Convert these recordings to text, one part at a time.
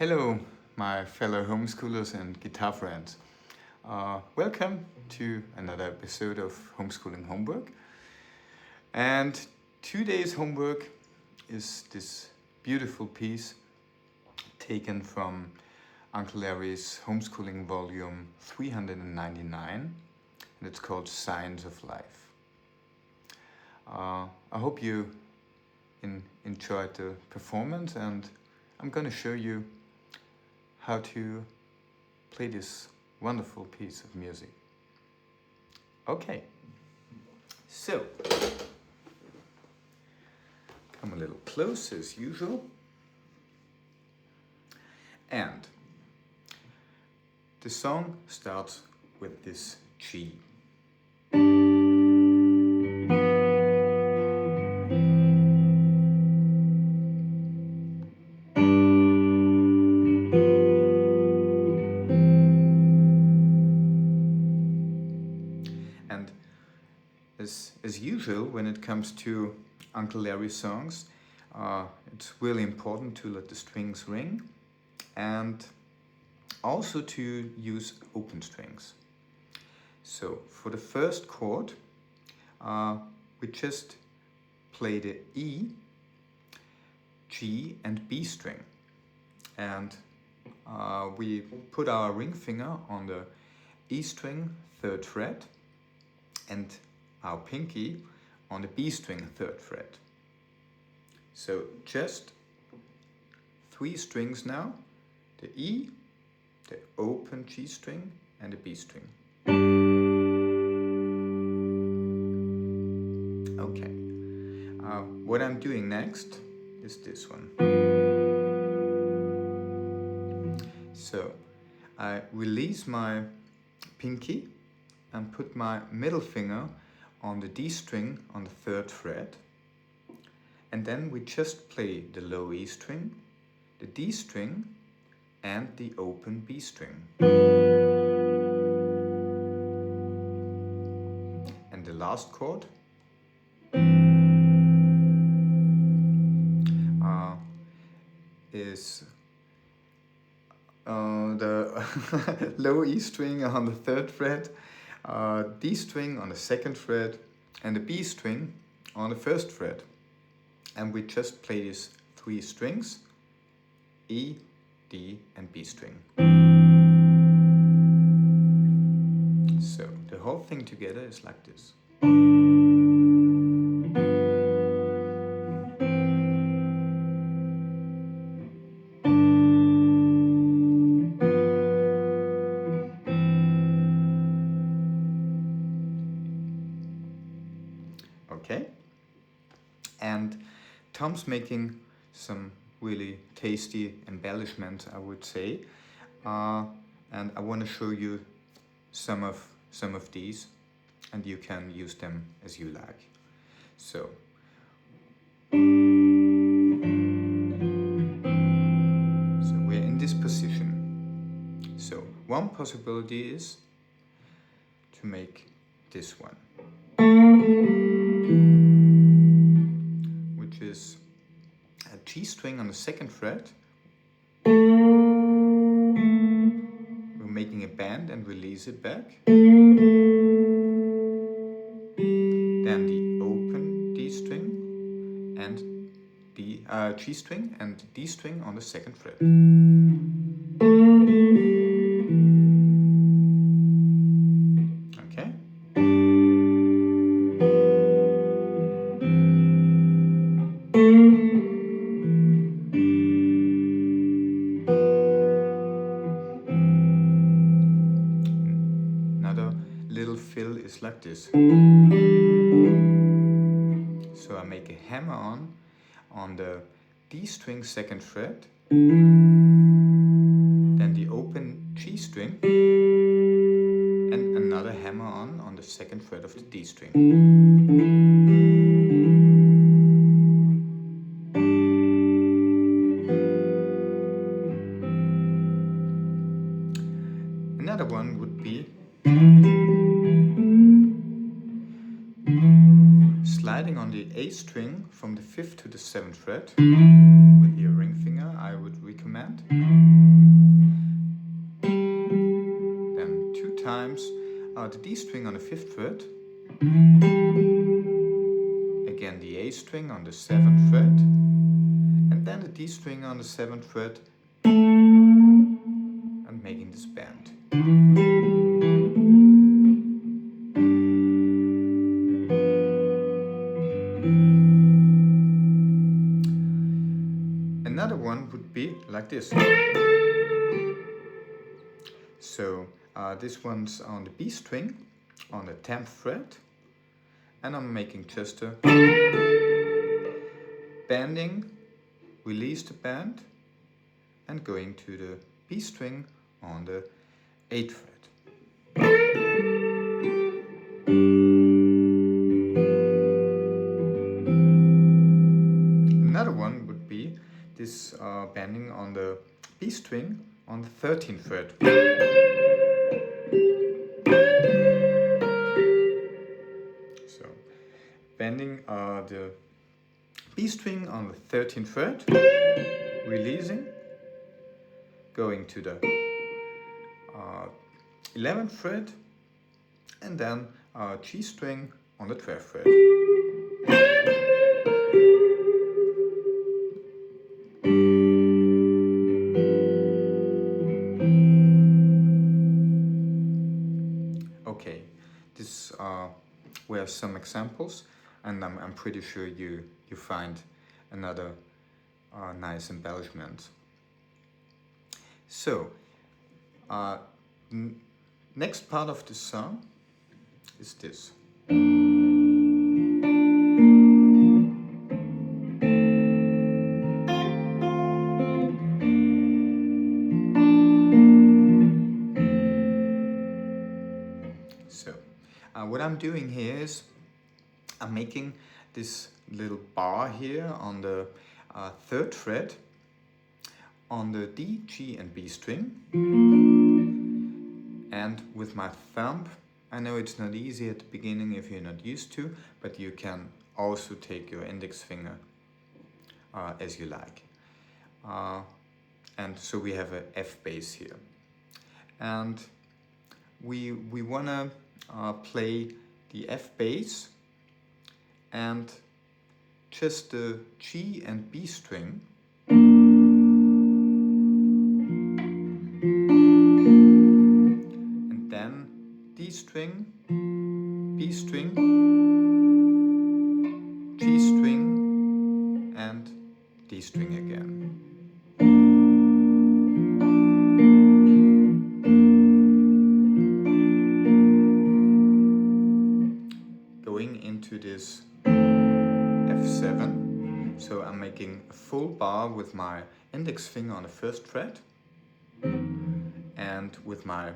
Hello, my fellow homeschoolers and guitar friends. Welcome to another episode of Homeschooling Homework. And today's homework is this beautiful piece taken from Uncle Larry's Homeschooling Volume 399, and it's called Signs of Life. I hope you enjoyed the performance, and I'm going to show you how to play this wonderful piece of music. Okay, so come a little closer as usual, and the song starts with this G. And as usual, when it comes to Uncle Larry songs, it's really important to let the strings ring and also to use open strings. So for the first chord, we just play the E, G, G and B string. And we put our ring finger on the E string 3rd fret and our pinky on the B string 3rd fret. So just 3 strings now, the E, the open G string and the B string. Okay, what I'm doing next is this one. So I release my pinky and put my middle finger on the D string on the 3rd fret, and then we just play the low E string, the D string and the open B string. And the last chord is the low E string on the 3rd fret, D string on the 2nd fret and the B string on the 1st fret. And we just play these 3 strings, E, D and B string. So the whole thing together is like this. Okay, and Tom's making some really tasty embellishment, I would say, and I want to show you some of these, and you can use them as you like. So we're in this position. So one possibility is to make this one, which is a G string on the 2nd fret. We're making a bend and release it back. Then the open D string and the G string and D string on the 2nd fret. Okay. Another little fill is like this. So I make a hammer on the D string 2nd fret, then the open G string, and another hammer on the 2nd fret of the D string. Another one would be sliding on the A string from the 5th to the 7th fret with your ring finger, I would recommend. Then 2 times the D string on the 5th fret, again the A string on the 7th fret, and then the D string on the 7th fret, and making this bend. Another one would be like this. So this one's on the B string on the 10th fret, and I'm making just a bending, release the bend, and going to the B string on the 8th fret. Another one would be this bending on the B string on the 13th fret. So bending the B string on the 13th fret, releasing, going to the 11th fret, and then G string on the 12th fret. we have some examples, and I'm pretty sure you find another nice embellishment. So, next part of the song is this. So, what I'm doing here is I'm making this little bar here on the 3rd fret on the D, G and B string, and with my thumb, I know it's not easy at the beginning if you're not used to, but you can also take your index finger as you like. And so we have a F bass here. And we wanna play the F bass and just the G and B string and then D string, B string, G string and D string again. Going into this F7, so I'm making a full bar with my index finger on the 1st fret, and with my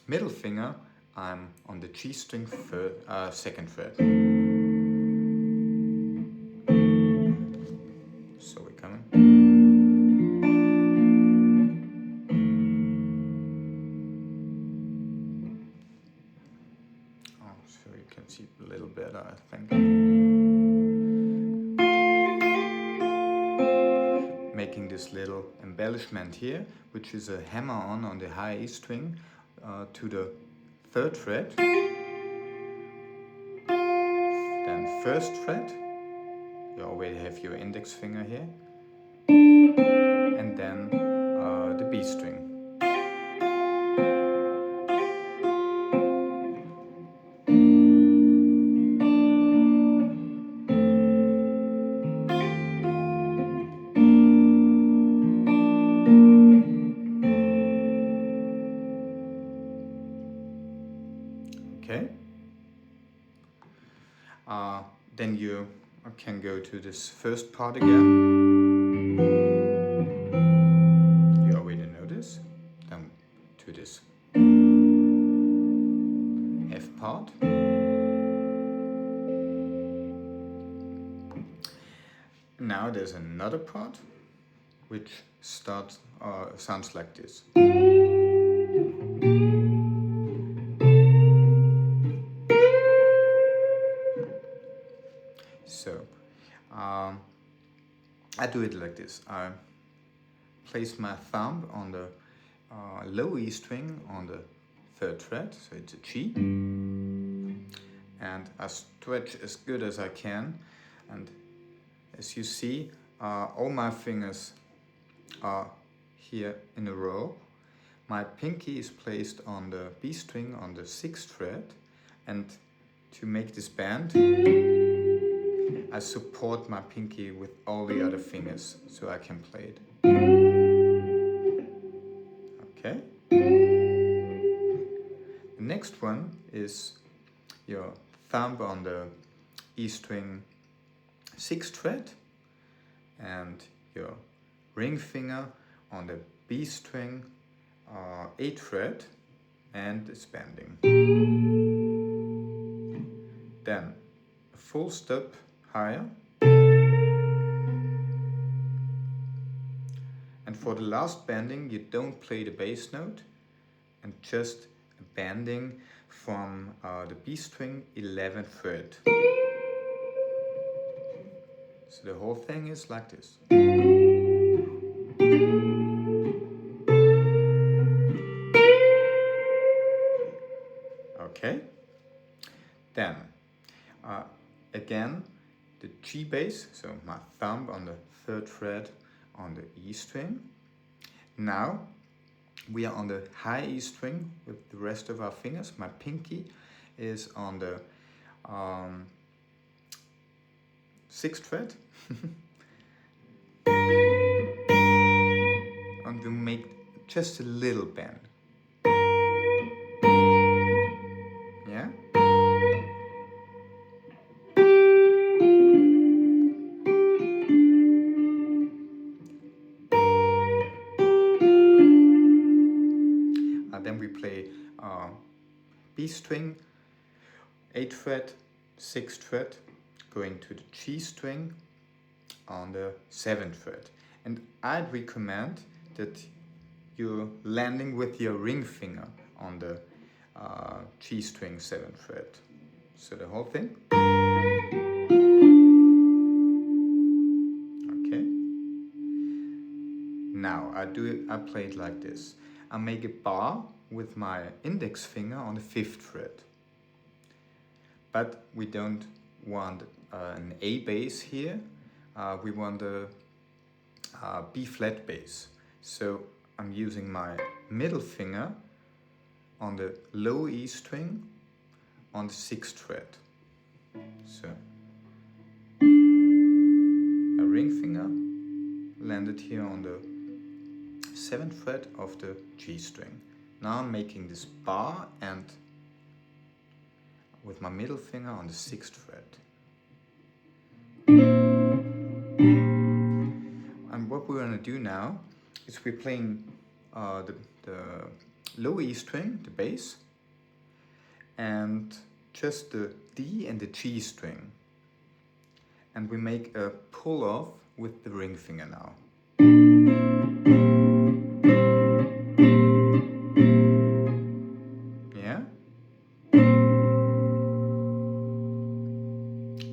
middle finger I'm on the G string 2nd fret. So we're coming. Oh, so you can see a little better, I think. Making this little embellishment here, which is a hammer-on on the high E string to the 3rd fret, then 1st fret, you already have your index finger here, and then the B string. Okay. Then you can go to this first part again. You already know this. Then to this F part. Now there's another part which sounds like this. So, I do it like this. I place my thumb on the low E string on the 3rd fret, so it's a G, and I stretch as good as I can, and as you see, all my fingers are here in a row. My pinky is placed on the B string on the 6th fret, and to make this bend, I support my pinky with all the other fingers so I can play it. Okay. The next one is your thumb on the E string 6th fret and your ring finger on the B string 8th fret, and it's bending. Then a full step higher, and for the last bending you don't play the bass note, and just a bending from the B string 11th fret. So the whole thing is like this. Okay, then again the G bass, so my thumb on the 3rd fret on the E string. Now we are on the high E string with the rest of our fingers. My pinky is on the 6th fret, and we make just a little bend. Yeah? Then we play B string, 8th fret, 6th fret, going to the G string on the 7th fret. And I'd recommend that you're landing with your ring finger on the G string 7th fret. So the whole thing. Okay. Now I play it like this. I make a bar with my index finger on the 5th fret. But we don't want an A bass here. We want a B flat bass. So I'm using my middle finger on the low E string on the 6th fret. So a ring finger landed here on the 7th fret of the G string. Now I'm making this bar and with my middle finger on the 6th fret. And what we're going to do now is we're playing the low E string, the bass, and just the D and the G string. And we make a pull off with the ring finger now. Yeah?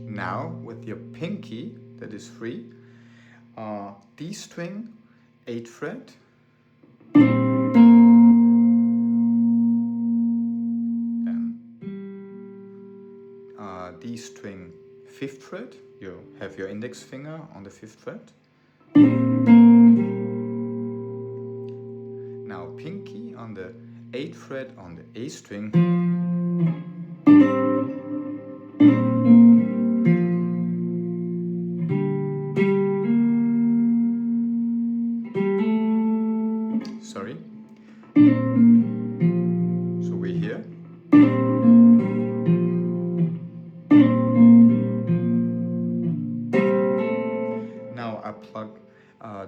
Now with your pinky, that is free, D string, 8th fret, then D string, 5th fret, you have your index finger on the 5th fret. Now pinky on the 8th fret on the A string. Sorry. So we're here. Now I plug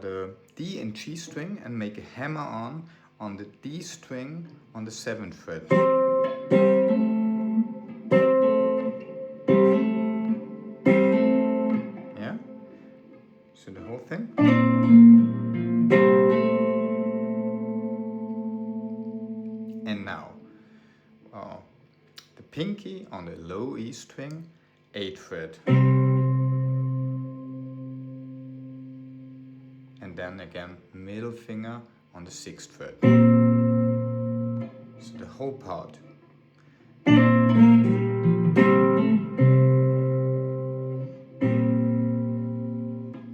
the D and G string and make a hammer on the D string on the 7th fret. Yeah? So the whole thing. And now the pinky on the low E string, 8th fret. And then again middle finger on the 6th fret. So the whole part.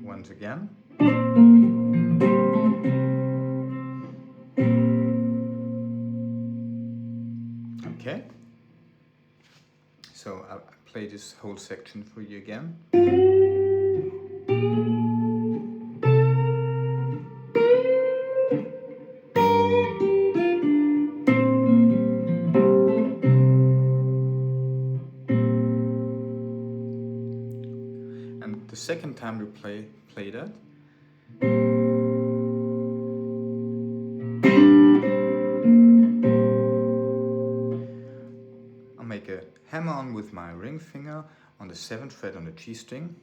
Once again. Okay. So I'll play this whole section for you again. And the second time we play that, I'll make a hammer on with my ring finger on the 7th fret on the G string.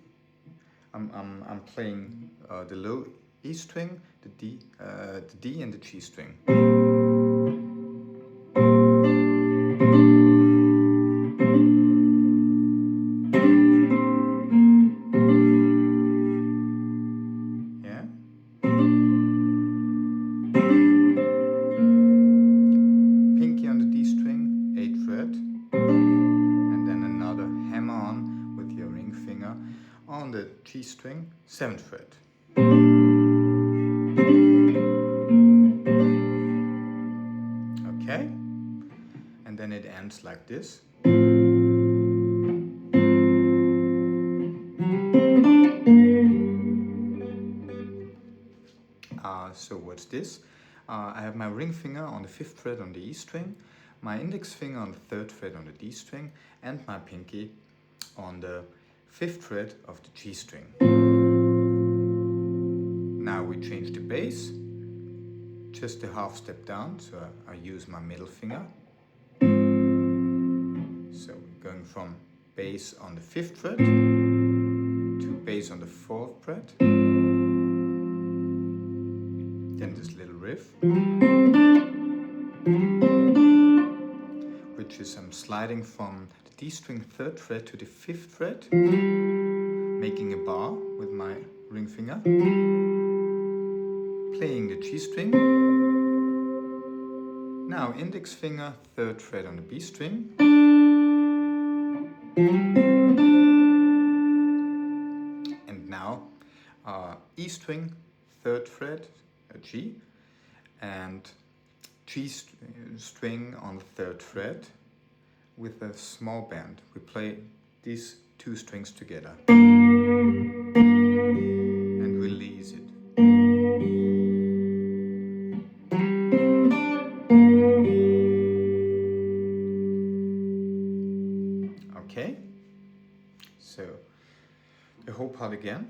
I'm playing the low E string, the D and the G string. Yeah. Pinky on the D string, 8th fret, and then another hammer on with your ring finger on the G string, 7th fret. Okay, and then it ends like this. So what's this? I have my ring finger on the 5th fret on the E string, my index finger on the 3rd fret on the D string, and my pinky on the 5th fret of the G string. Now we change the bass, just a half step down, so I use my middle finger. So we're going from bass on the 5th fret to bass on the 4th fret. Then this little riff, which is I'm sliding from the D string 3rd fret to the 5th fret, making a bar with my ring finger, playing the G string. Now index finger 3rd fret on the B string, and now E string 3rd fret, a G, and G string on the 3rd fret with a small bend. We play these two strings together and release it. Okay, so the whole part again.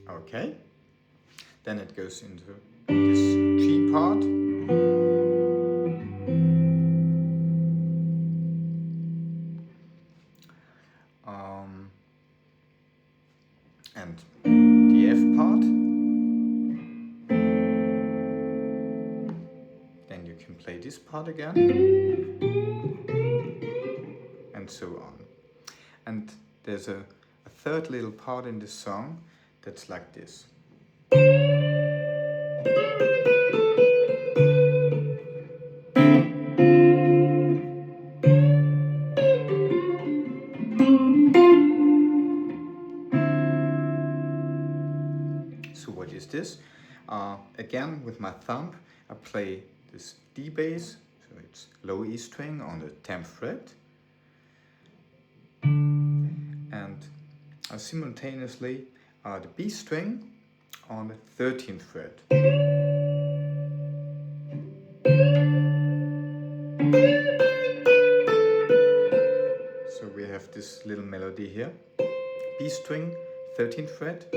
Okay, then it goes into this G part. And the F part. Then you can play this part again. And so on. And there's a third little part in this song that's like this. So what is this? Again, with my thumb, I play this D bass, so it's low E string on the 10th fret, and simultaneously the B string on the 13th fret. So we have this little melody here. B string, 13th fret,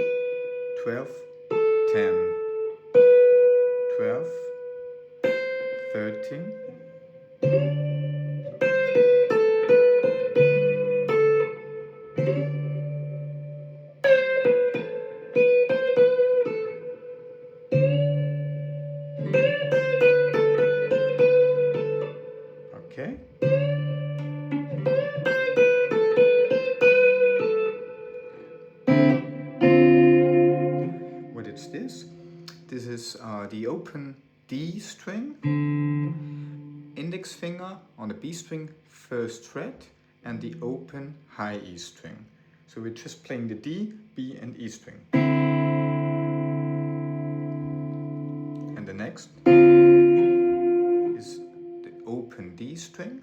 12, 10, 12, 13. Okay. What is this? This is the open D string, index finger on the B string 1st fret, and the open high E string. So we're just playing the D, B and E string. And the next is the open D string,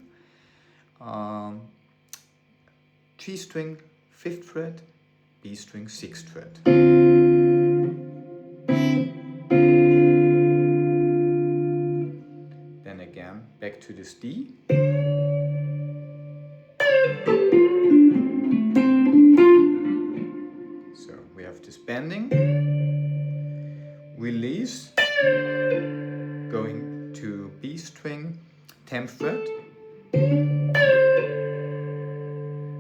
G string 5th fret, B string 6th fret. Then again, back to this D. So we have this bending, release, going to B string 10th fret,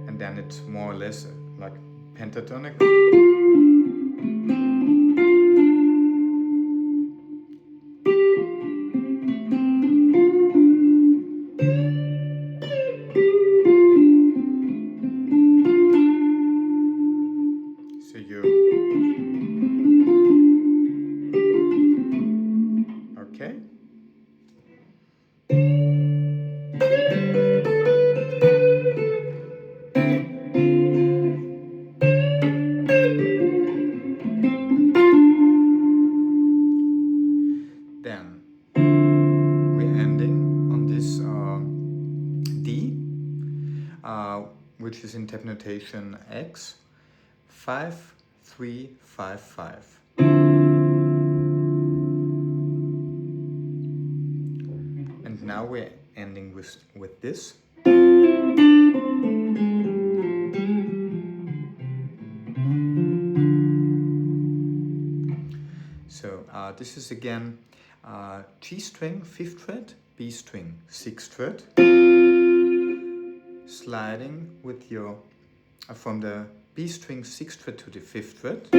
and then it's more or less like pentatonic. which is in tab notation X 5 3 5 5. And now we're ending with this. So this is again G string 5th fret, B string 6th fret, sliding with your from the B string 6th fret to the 5th fret,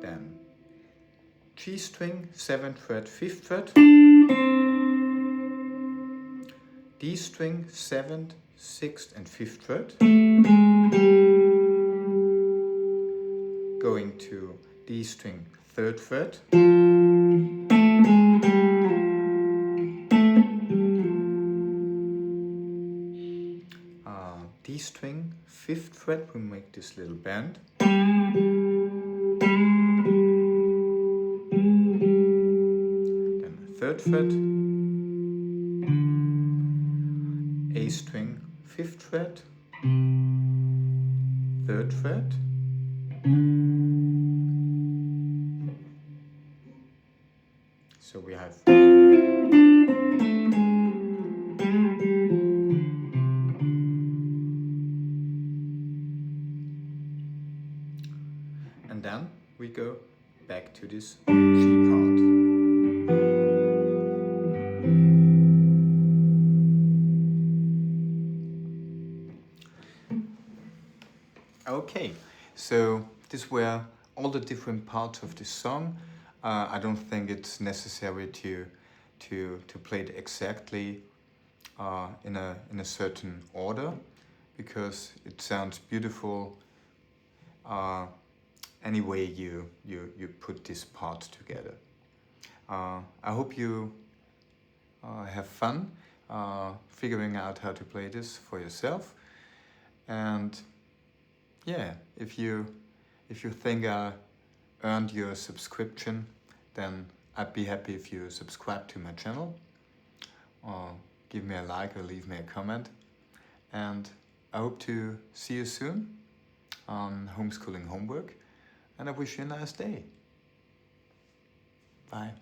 then G string 7th fret 5th fret, D string 7th, 6th and 5th fret, going to D string 3rd fret, D string 5th fret, we make this little bend, then 3rd fret, A string 5th fret, 3rd fret, so we have and then we go back to this G part. Okay, so these were all the different parts of this song. I don't think it's necessary to play it exactly in a certain order, because it sounds beautiful any way you put these parts together. I hope you have fun figuring out how to play this for yourself. And yeah, if you think I earned your subscription, then I'd be happy if you subscribe to my channel, or give me a like or leave me a comment. And I hope to see you soon on Homeschooling Homework, and I wish you a nice day. Bye.